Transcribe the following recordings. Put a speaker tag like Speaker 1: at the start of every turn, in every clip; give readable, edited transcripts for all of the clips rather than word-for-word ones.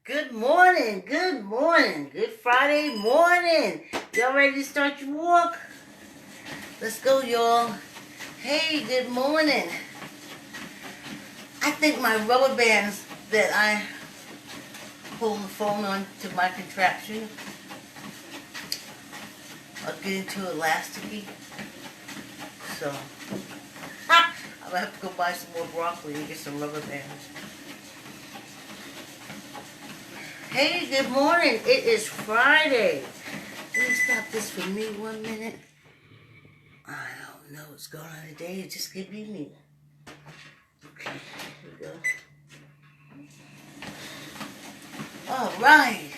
Speaker 1: Good morning, good Friday morning. Y'all ready to start your walk? Let's go, y'all. Hey, good morning. I think my rubber bands that I hold the phone on to my contraption are getting too elasticy. So, I'm gonna have to go buy some more broccoli and get some rubber bands. Hey, good morning. It is Friday. Let me stop this for me 1 minute. I don't know what's going on today. It just could be me. Okay, here we go. All right.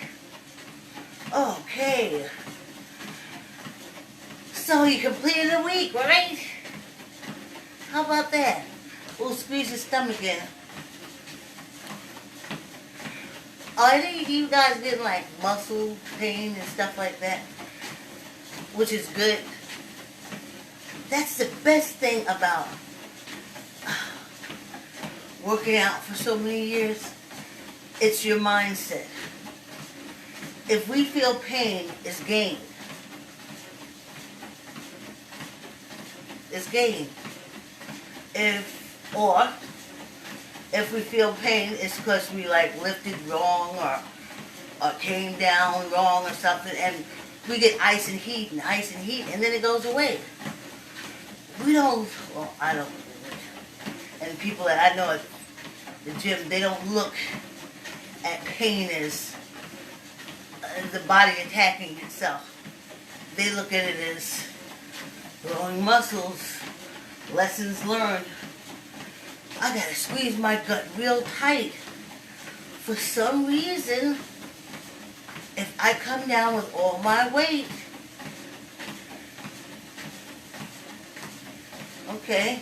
Speaker 1: Okay. So you completed a week, right? How about that? We'll squeeze your stomach in. Are any of you guys getting like muscle pain and stuff like that? Which is good. That's the best thing about working out for so many years. It's your mindset. If we feel pain, it's gain. It's gain. If we feel pain, it's because we like lifted wrong or came down wrong or something, and we get ice and heat, and then it goes away. We don't, well, I don't, and people that I know at the gym, they don't look at pain as the body attacking itself. They look at it as growing muscles, lessons learned. I gotta squeeze my gut real tight. For some reason, if I come down with all my weight, okay,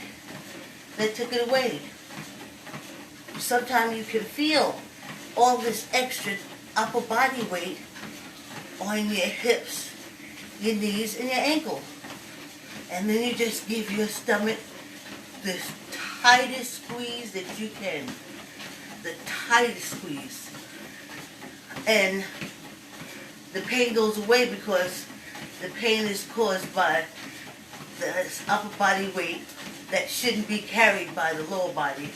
Speaker 1: they took it away. Sometimes you can feel all this extra upper body weight on your hips, your knees, and your ankle. And then you just give your stomach this tightest squeeze that you can. The tightest squeeze. And the pain goes away because the pain is caused by this upper body weight that shouldn't be carried by the lower body.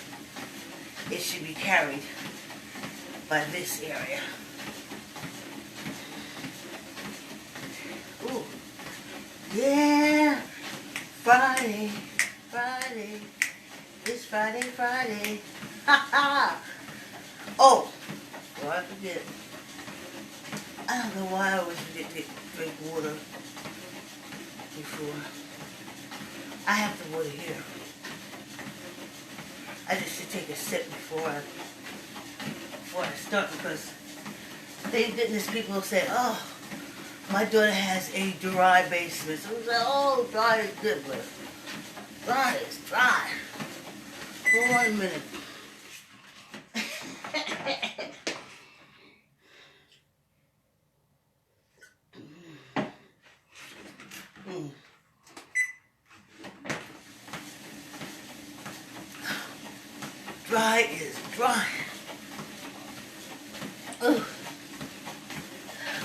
Speaker 1: It should be carried by this area. Ooh. Yeah. Friday. It's Friday. Ha ha. Oh. Before I forget. I don't know why I always forget to drink water before. I have the water here. I just should take a sip before I start, because thank goodness people will say, oh, my daughter has a dry basement. So we say, oh, dry is good, but dry is dry. Hold on a minute. Dry is dry. Ooh.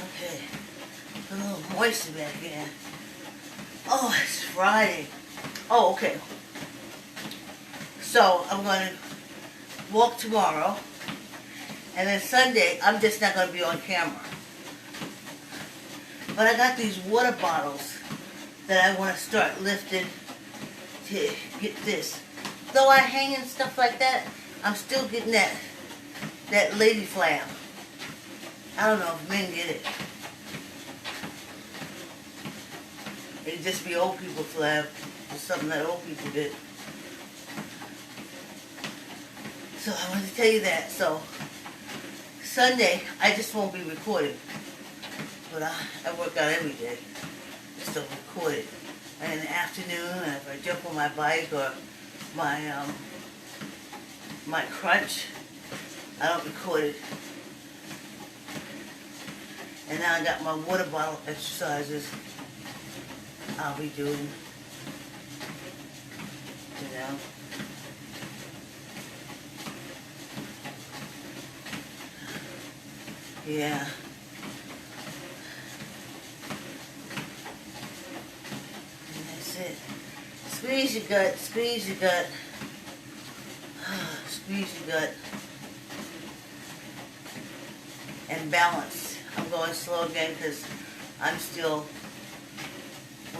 Speaker 1: Okay. A little moisture back in. Oh, it's Friday. Oh, okay. So I'm going to walk tomorrow. And then Sunday, I'm just not going to be on camera. But I got these water bottles that I want to start lifting to get this. Though I hang and stuff like that, I'm still getting that lady flam. I don't know if men get it. It could just be old people flam. It's something that old people get. So I wanted to tell you that. So Sunday, I just won't be recording. But I work out every day. Just don't record it. And in the afternoon, if I jump on my bike or my crunch, I don't record it. And now I got my water bottle exercises I'll be doing, you know. Yeah. And that's it. Squeeze your gut, squeeze your gut. Squeeze your gut. And balance. I'm going slow again because I'm still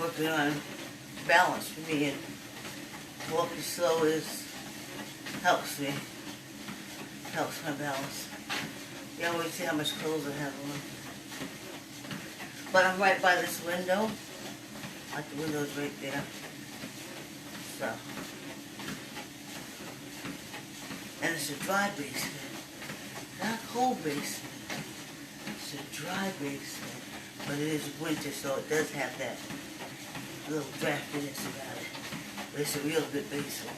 Speaker 1: working on balance for me, and walking slow helps me. Helps my balance. You always see how much clothes I have on. But I'm right by this window. Like the window's right there. So. And it's a dry basement. Not a cold basement. It's a dry basement. But it is winter, so it does have that little draftiness about it. But it's a real good basement.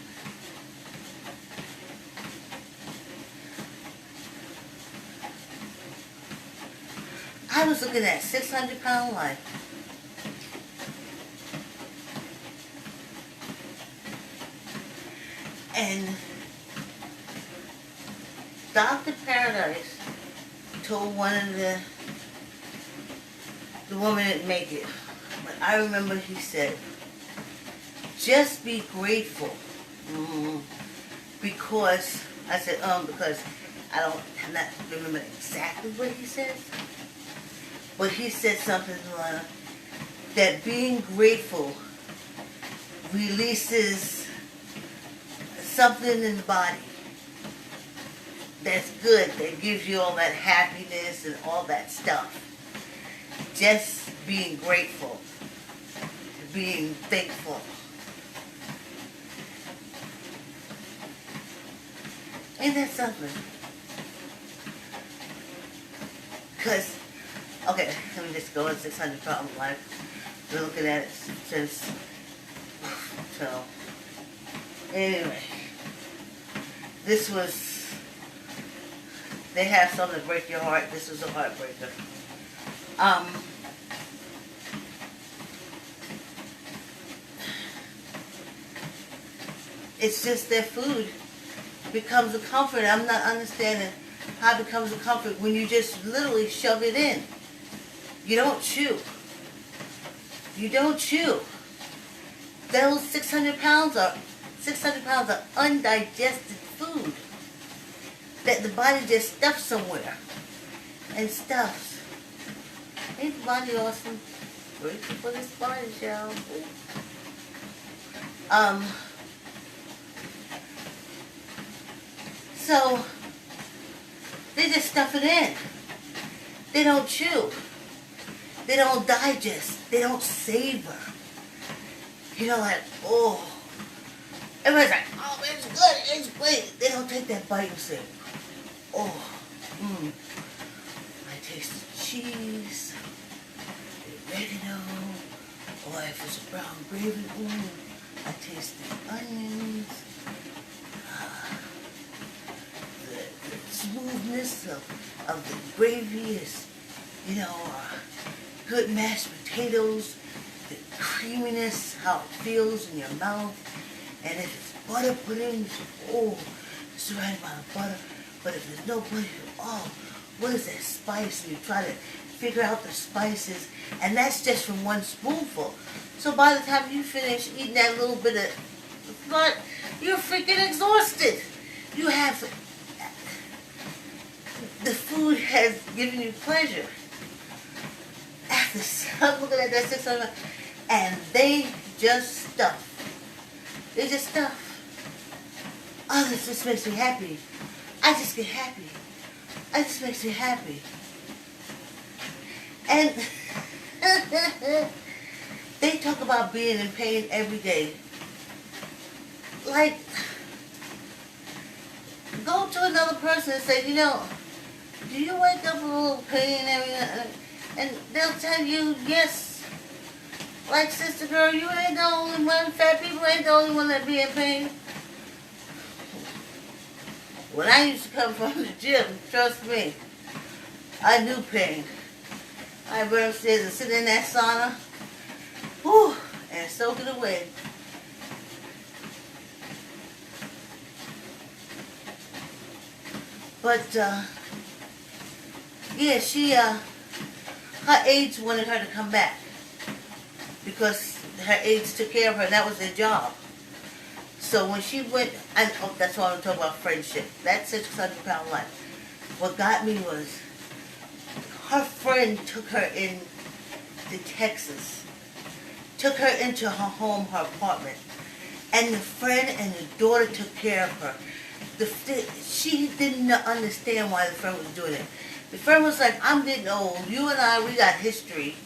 Speaker 1: I was looking at 600-pound life. And Dr. Paradise told one of the woman that make it. But I remember he said, just be grateful. Because, I said, because I'm not remember exactly what he said. But he said something like that being grateful releases something in the body that's good, that gives you all that happiness and all that stuff. Just being grateful, being thankful. Ain't that something? Because, okay, let me just go in 600-pound life. We're looking at it since, so, anyway. This was, they have something to break your heart. This was a heartbreaker. It's just that food becomes a comfort. I'm not understanding how it becomes a comfort when you just literally shove it in. You don't chew. You don't chew. Those 600 pounds are undigested food that the body just stuffs somewhere and stuffs. Ain't the body awesome? Grateful for this body, shall we? So they just stuff it in. They don't chew. They don't digest. They don't savor. You know, like, oh. Everybody's like, oh, it's good, it's great. They don't take that bite and say, oh, I taste the cheese, the oregano, or if it's a brown gravy, I taste the onions, the smoothness of the gravy is, you know, good mashed potatoes, the creaminess, how it feels in your mouth. And if it's butter pudding, oh, it's the right amount of butter. But if there's no butter, oh, what is that spice? And you try to figure out the spices. And that's just from one spoonful. So by the time you finish eating that little bit of blood, you're freaking exhausted. You have, the food has given you pleasure. After I'm looking at that 600, and they just stuff. They just stuff. Oh, this just makes me happy. I just get happy. It just makes me happy. And they talk about being in pain every day. Like, go to another person and say, you know, do you wake up with a little pain every night? And they'll tell you, yes. Like, sister girl, you ain't the only one. Fat people ain't the only one that be in pain. When I used to come from the gym, trust me, I knew pain. I'd run upstairs and sit in that sauna, whew, and soak it away. But Yeah, her aides wanted her to come back because her aides took care of her, and that was their job. So when she went, and that's why I'm talking about friendship. That 600-pound life. What got me was her friend took her in to Texas, took her into her home, her apartment, and the friend and the daughter took care of her. She didn't understand why the friend was doing it. The friend was like, I'm getting old. You and I, we got history.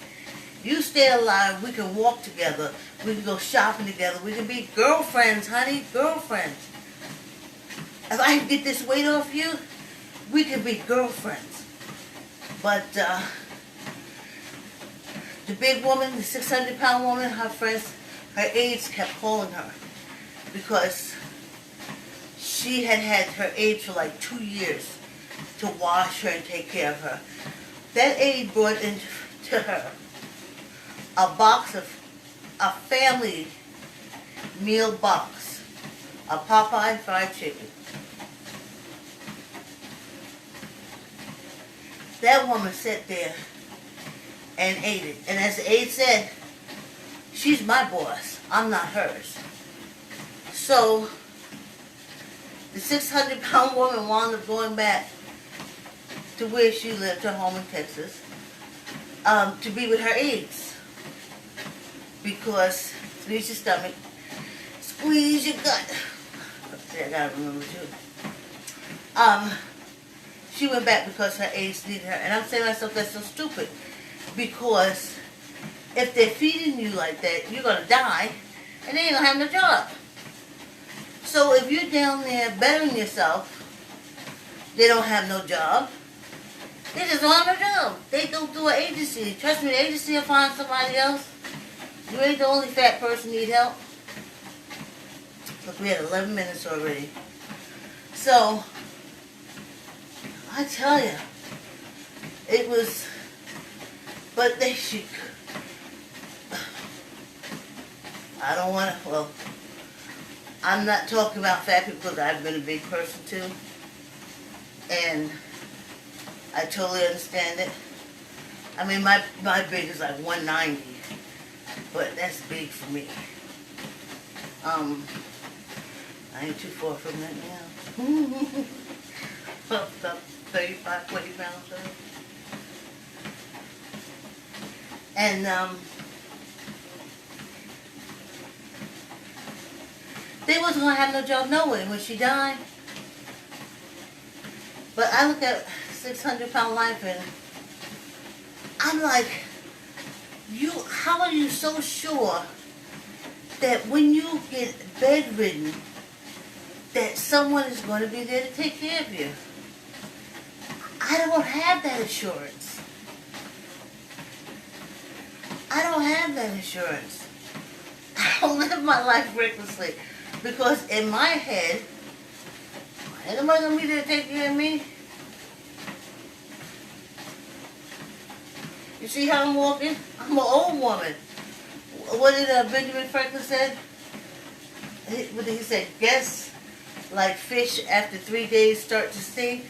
Speaker 1: You stay alive. We can walk together. We can go shopping together. We can be girlfriends, honey. Girlfriends. If I can get this weight off you, we can be girlfriends. But the big woman, the 600-pound woman, her friends, her aides kept calling her because she had her aides for like 2 years to wash her and take care of her. That aide brought into her a box of a family meal box, a Popeye fried chicken. That woman sat there and ate it. And as the aide said, she's my boss. I'm not hers. So the 600-pound woman wound up going back to where she lived, her home in Texas, to be with her aides. Because squeeze your stomach, squeeze your gut. See, I gotta remember too. She went back because her aides needed her. And I'm saying to myself, that's so stupid. Because if they're feeding you like that, you're gonna die, and they ain't gonna have no job. So if you're down there bettering yourself, they don't have no job. They just don't have no job. They go through an agency. Trust me, the agency will find somebody else. You ain't the only fat person need help. Look, we had 11 minutes already. So, I tell you, it was, but they should, I don't want to, well, I'm not talking about fat people because I've been a big person too. And I totally understand it. I mean, my big is like 190, but that's big for me. I ain't too far from that now. About 35, 40 pounds. Right? And they wasn't gonna have no job no way when she died. But I look at 600-pound life and I'm like, how are you so sure that when you get bedridden, that someone is going to be there to take care of you? I don't have that assurance. I don't have that assurance. I don't live my life recklessly. Because in my head, ain't nobody going to be there to take care of me. You see how I'm walking? I'm an old woman. What did Benjamin Franklin said? He said, guess like fish after 3 days start to stink.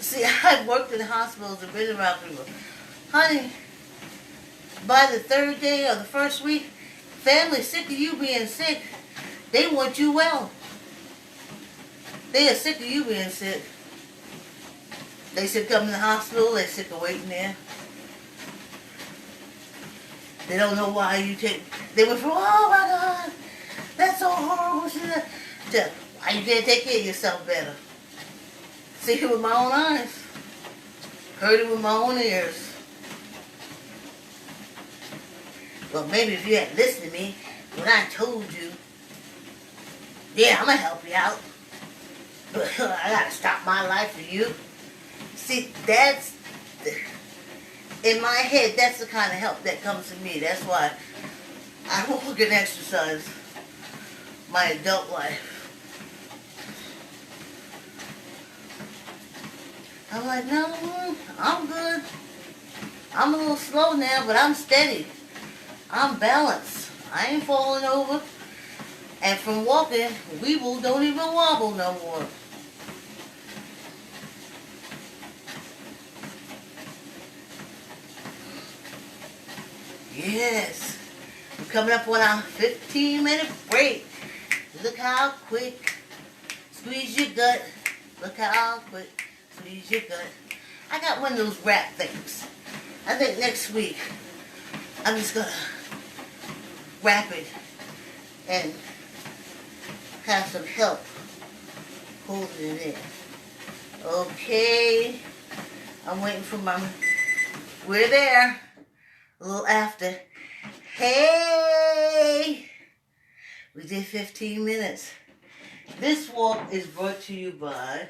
Speaker 1: See, I've worked in hospitals and been around people. Honey, by the third day or the first week, family's sick of you being sick. They want you well. They are sick of you being sick. They sick come to the hospital, they're sick of waiting there. They don't know why you they went from, oh my God, that's so horrible, to, why you can't take care of yourself better. See it with my own eyes. Heard it with my own ears. Well, maybe if you had listened to me when I told you, yeah, I'm going to help you out. But I got to stop my life for you. See, in my head, that's the kind of help that comes to me. That's why I walk and exercise my adult life. I'm like, no, I'm good. I'm a little slow now, but I'm steady. I'm balanced. I ain't falling over. And from walking, Weeble don't even wobble no more. Yes. We're coming up on our 15-minute break. Look how quick. Squeeze your gut. Look how quick. Squeeze your gut. I got one of those wrap things. I think next week I'm just gonna wrap it and have some help holding it in. Okay. I'm waiting for my... We're there. A little after. Hey! We did 15 minutes. This walk is brought to you by...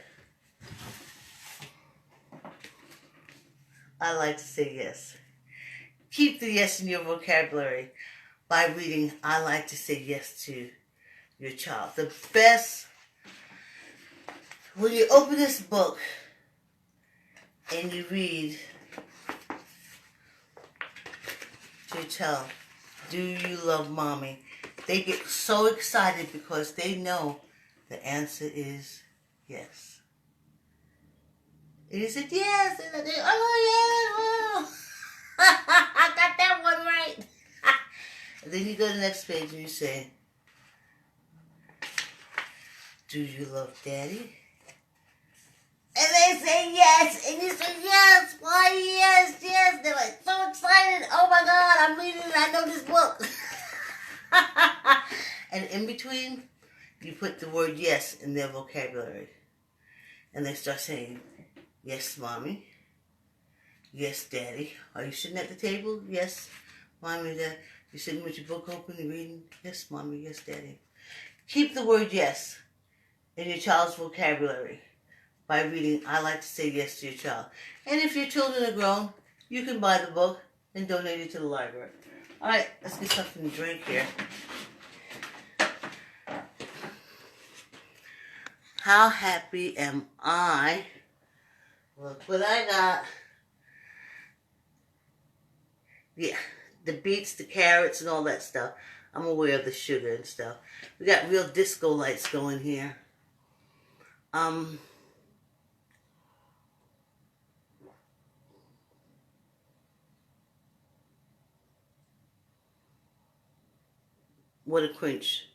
Speaker 1: I like to say yes. Keep the yes in your vocabulary by reading I like to say yes to your child. The best, when you open this book and you read to your child, do you love mommy? They get so excited because they know the answer is yes. And you said yes, and they, oh yeah, oh. I got that one right. And then you go to the next page and you say, do you love daddy? And they say yes, and you say yes, why yes, yes. They're like so excited, oh my God, I'm reading it, I know this book. And in between, you put the word yes in their vocabulary. And they start saying, yes, mommy. Yes, daddy. Are you sitting at the table? Yes, mommy, dad. You sitting with your book open and reading? Yes, mommy. Yes, daddy. Keep the word yes in your child's vocabulary by reading I like to say yes to your child. And if your children are grown, you can buy the book and donate it to the library. All right, let's get something to drink here. How happy am I? Look what I got. Yeah, the beets, the carrots, and all that stuff. I'm aware of the sugar and stuff. We got real disco lights going here. What a quench.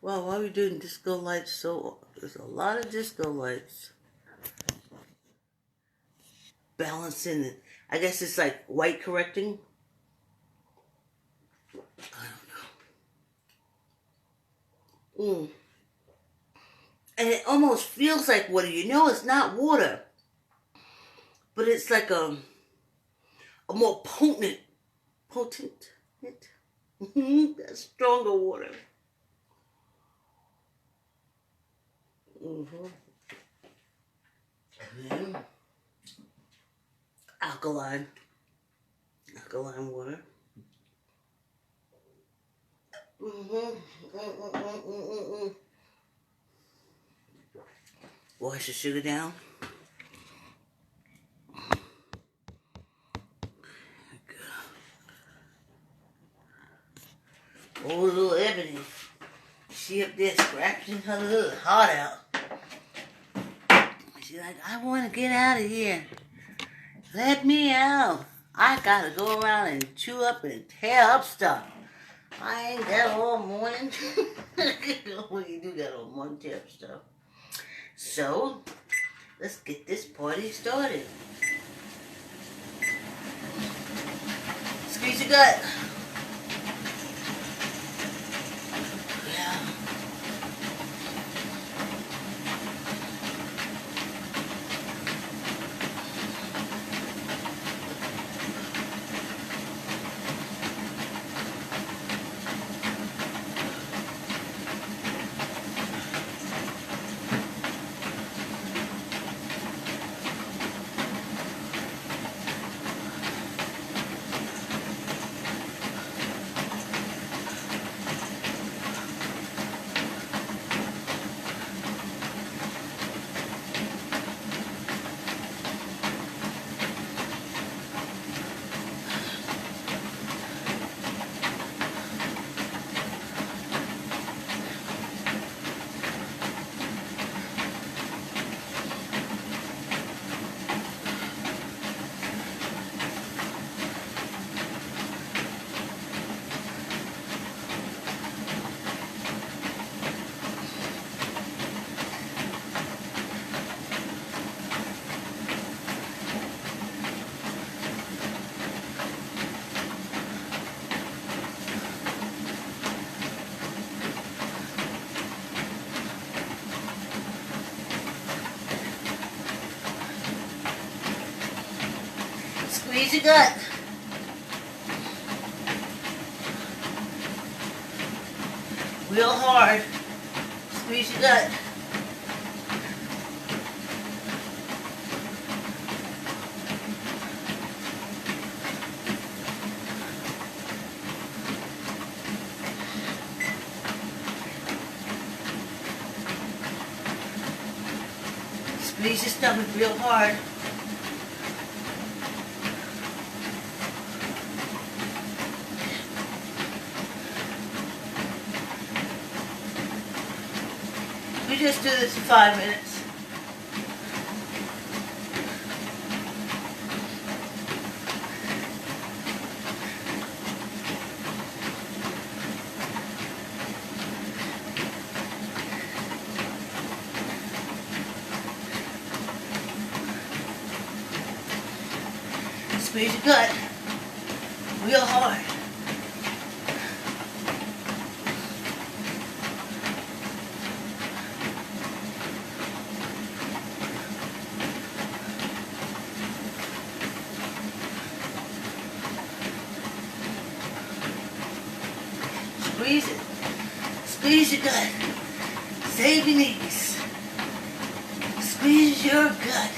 Speaker 1: Wow, why are we doing disco lights? So there's a lot of disco lights. Balancing it. I guess it's like white correcting. I don't know. And it almost feels like water. You know it's not water. But it's like a more potent. That's stronger water. Alkaline water. Wash the sugar down. Oh, little Ebony. She up there scratching her little heart out. She's like, I want to get out of here. Let me out. I gotta go around and chew up and tear up stuff. I ain't got all morning. Well, you do got all morning tear up stuff. So, let's get this party started. Squeeze your gut. Squeeze your gut. Real hard. Squeeze your gut. Squeeze your stomach real hard. We just do this for 5 minutes. Squeeze your gut real hard. Squeeze it. Squeeze your gut. Save your knees. Squeeze your gut.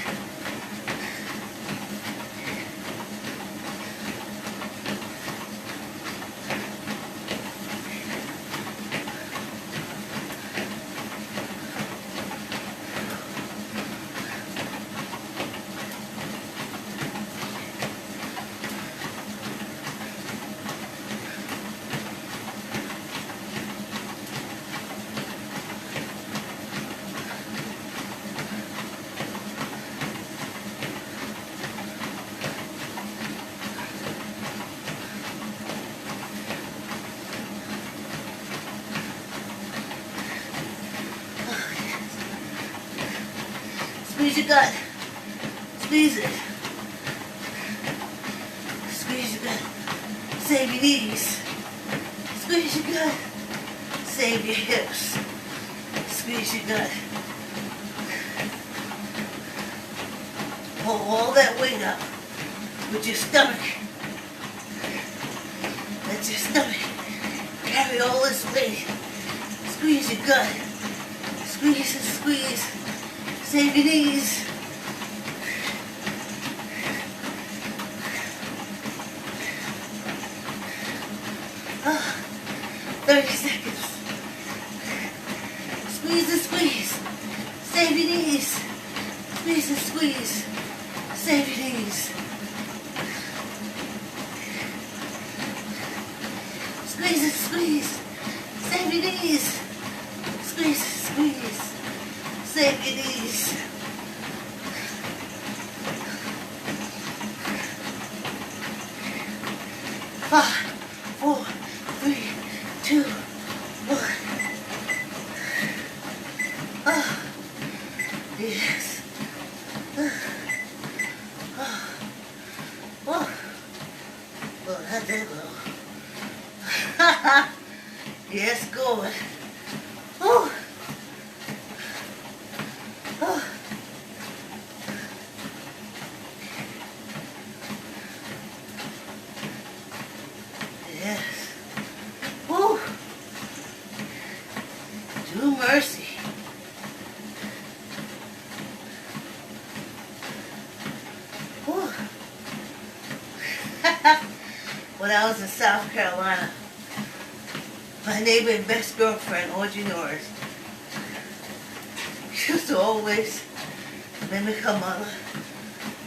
Speaker 1: Squeeze your gut. Squeeze it. Squeeze your gut. Save your knees. Squeeze your gut. Save your hips. Squeeze your gut. Hold all that weight up with your stomach. Let your stomach carry all this weight. Squeeze your gut. Squeeze and squeeze. Save your knees. Ah, 30 seconds. Squeeze and squeeze. Save your knees. Squeeze and squeeze. Save your knees. Squeeze and squeeze. Save your knees. Squeeze and squeeze. Save your knees. Five, four, three, two, one. Ah, yes. Oh, that did well. Yes, good. Oh. Oh. Yes. Woo. Do mercy. Woo. When I was in South Carolina, my neighbor and best girlfriend, Audrey Norris, she used to always mimic her mother,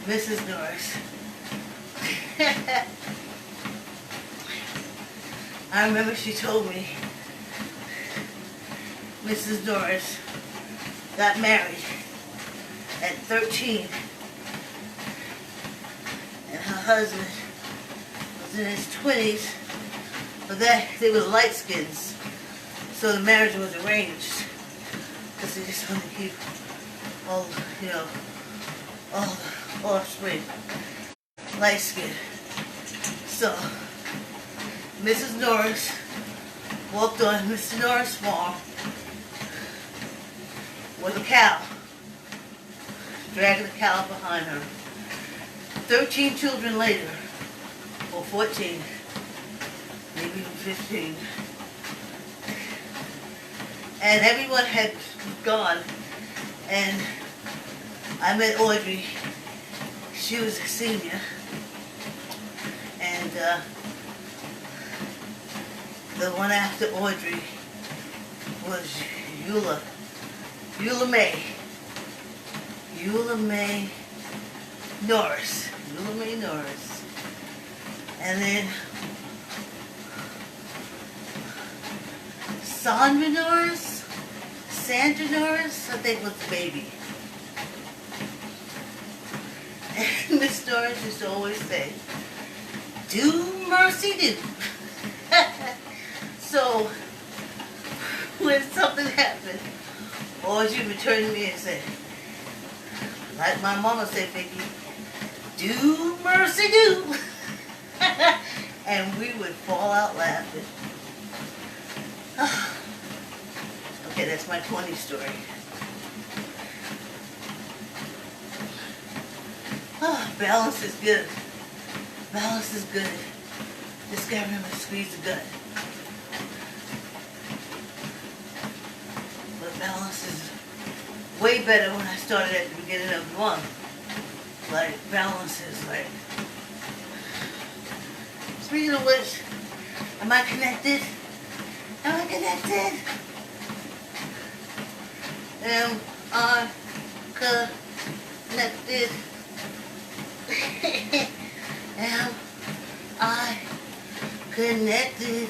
Speaker 1: Mrs. Norris. I remember she told me Mrs. Norris got married at 13, and her husband was in his 20s, but they were light skins, so the marriage was arranged because they just wanted to keep all, all the offspring light skin. So Mrs. Norris walked on Mr. Norris' farm with a cow, dragging the cow behind her. 13 children later, or 14, maybe even 15, and everyone had gone, and I met Audrey. She was a senior, and the one after Audrey was Eula May Norris. Eula May Norris. And then Sandra Norris, I think was the baby. And Miss Norris used to always say, "Do mercy do." So when something happened, or she would turn to me and say, like my mama said, Vicky, "Do mercy do." And we would fall out laughing. Okay, that's my 20 story. Balance is good. Balance is good. Just gotta remember to squeeze the gut. But balance is way better when I started at the beginning of the month. Like, balance is like... Speaking of which, am I connected? Am I connected? Am I connected? Am I connected?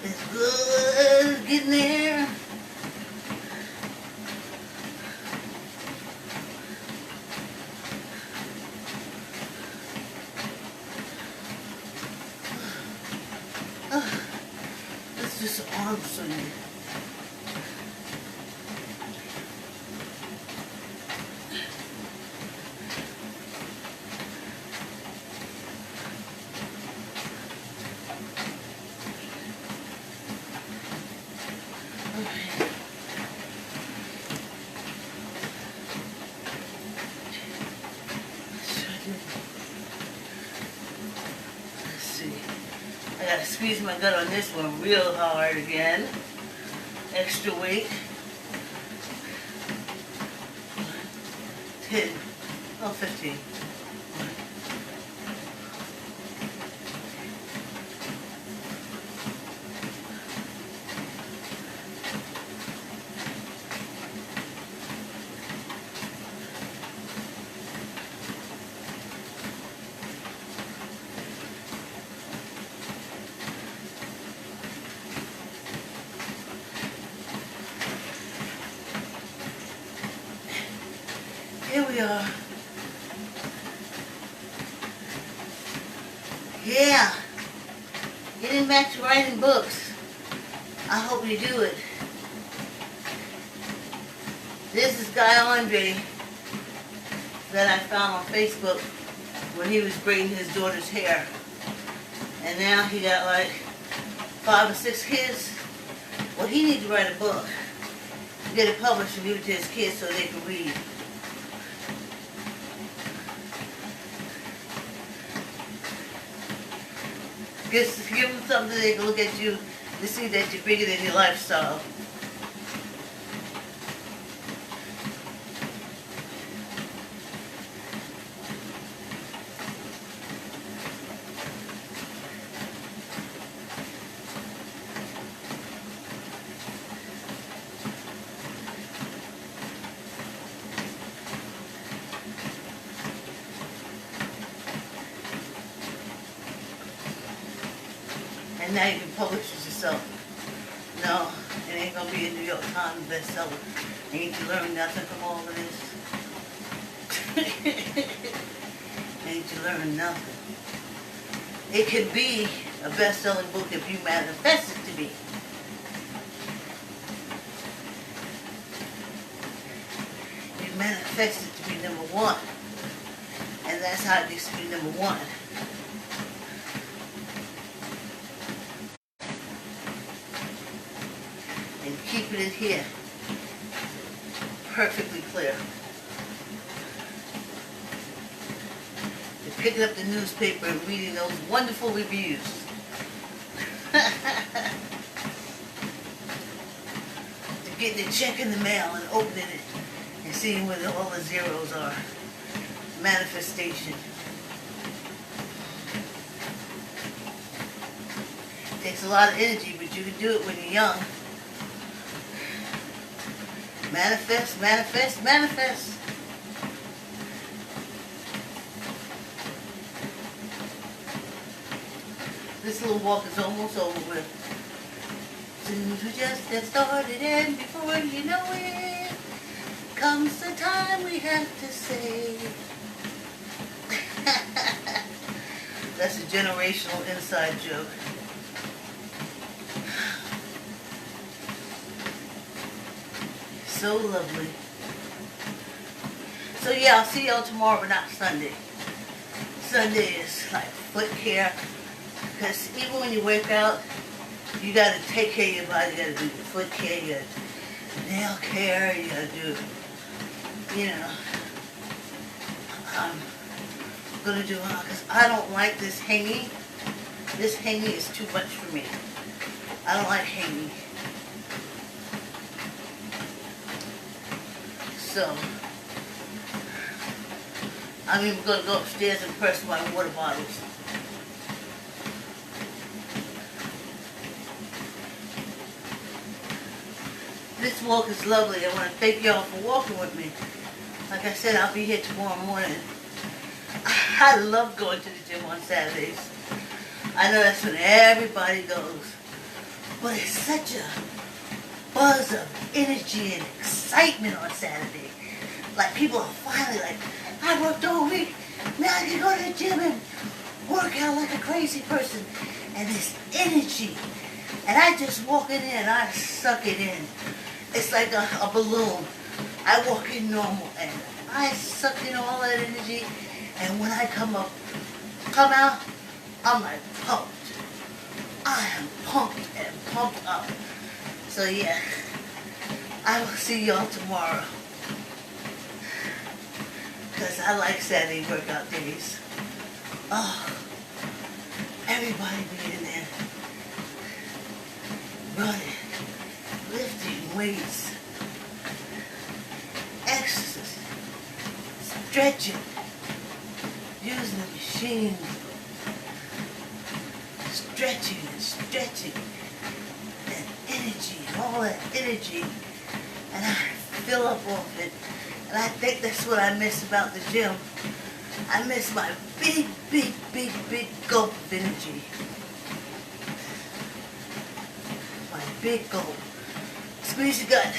Speaker 1: It's good getting there. Let's do some arm swinging. I gotta squeeze my gut on this one real hard again. Extra weight. 10, oh 15. Here we are. Yeah. Getting back to writing books. I hope you do it. This is Guy Andre that I found on Facebook when he was braiding his daughter's hair. And now he got like 5 or 6 kids. Well, he needs to write a book. Get it published and give it to his kids so they can read. Just give them something they can look at you to see that you're bigger than your lifestyle. And now you can publish it yourself. No, it ain't gonna be a New York Times bestseller. Ain't you learned nothing from all of this? Ain't you learned nothing? It can be a best-selling book if you manifest it to be. You manifest it to be number 1. And that's how it gets to be number 1. And keep it in here. Perfectly clear. picking up the newspaper and reading those wonderful reviews. Getting a check in the mail and opening it and seeing where all the zeros are. Manifestation. Takes a lot of energy, but you can do it when you're young. Manifest, manifest, manifest. This little walk is almost over with. Soon as we just get started, and before you know it, comes the time we have to say. That's a generational inside joke. So lovely. So yeah, I'll see y'all tomorrow, but not Sunday. Sunday is like foot care. Because even when you work out, you got to take care of your body. You got to do your foot care, you got to do nail care, you got to do, you know. I'm going to do, because I don't like this hanging. This hanging is too much for me. I don't like hanging. So, I'm even going to go upstairs and press my water bottles. This walk is lovely. I want to thank y'all for walking with me. Like I said, I'll be here tomorrow morning. I love going to the gym on Saturdays. I know that's when everybody goes. But it's such a buzz of energy and excitement on Saturday. Like people are finally like, I worked all week. Now I can go to the gym and work out like a crazy person. And this energy. And I just walk in there and I suck it in. It's like a balloon. I walk in normal and I suck in all that energy. And when I come out, I'm like pumped. I am pumped and pumped up. So yeah, I will see y'all tomorrow. Because I like Saturday workout days. Oh, everybody be in there. Running, lifting weights, exercise, stretching, using the machine, stretching and stretching, and energy, and all that energy, and I fill up off it. And I think that's what I miss about the gym. I miss my big, big, big, big gulp of energy. My big gulp. Squeeze your gut.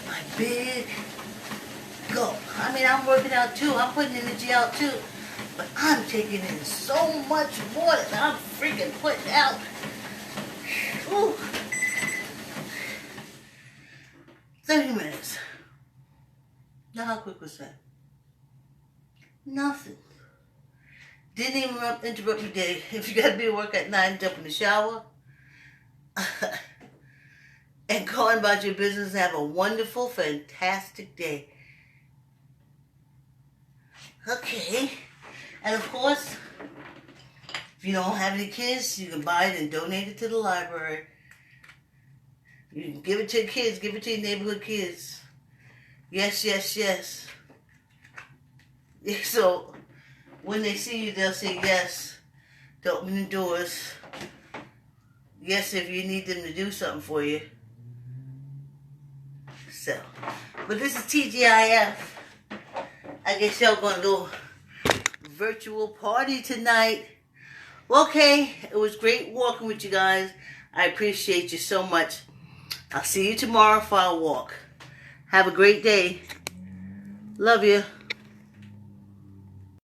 Speaker 1: My big gulp. I mean, I'm working out too. I'm putting energy out too. But I'm taking in so much more than I'm freaking putting out. Ooh. 30 minutes. Now how quick was that? Nothing. Didn't even interrupt your day. If you gotta be at work at 9, jump in the shower. And go on about your business and have a wonderful, fantastic day. Okay. And of course, if you don't have any kids, you can buy it and donate it to the library. You can give it to your kids, give it to your neighborhood kids. Yes, yes, yes. So, when they see you, they'll say yes to open the doors. Yes, if you need them to do something for you. So, but this is TGIF. I guess y'all gonna go virtual party tonight. Okay, it was great walking with you guys. I appreciate you so much. I'll see you tomorrow for our walk. Have a great day. Love you.